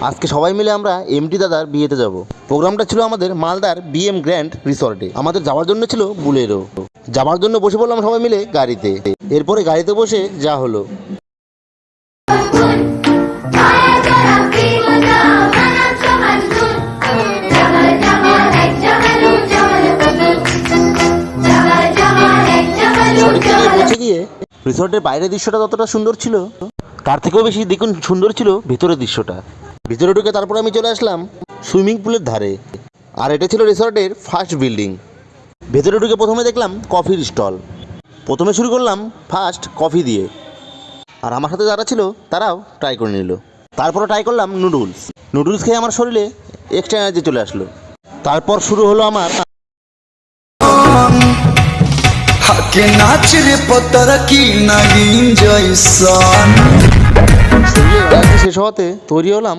আজকে সবাই মিলে আমরা এমটি দাদার বিয়েতে যাব। প্রোগ্রামটা ছিল আমাদের মালদার বিএম গ্র্যান্ড রিসর্টে। আমাদের যাওয়ার জন্য ছিল বুলেরো। যাওয়ার জন্য বসে পড়লাম সবাই মিলে গাড়িতে। এরপরে গাড়িতে বসে যা হলো। পৌঁছে গিয়ে রিসর্টের বাইরের দৃশ্যটা যতটা সুন্দর ছিল, তার থেকেও বেশি দেখুন সুন্দর ছিল ভেতরের দৃশ্যটা। ভিতরে ঢুকে তারপর আমি চলে আসলাম সুইমিং পুলের ধারে। আর এটা ছিল রিসর্টের ফার্স্ট বিল্ডিং। ভেতরে ঢুকে প্রথমে দেখলাম কফির স্টল। প্রথমে শুরু করলাম ফার্স্ট কফি দিয়ে, আর আমার সাথে যারা ছিল তারাও ট্রাই করে নিল। তারপরে ট্রাই করলাম নুডলস খেয়ে আমার শরীরে এক্সট্রা এনার্জি চলে আসলো। তারপর শুরু হলো আমার হাকে নাচ রে পতরা কি নাগিন জয়সান। শেষ হওয়াতে তৈরি হলাম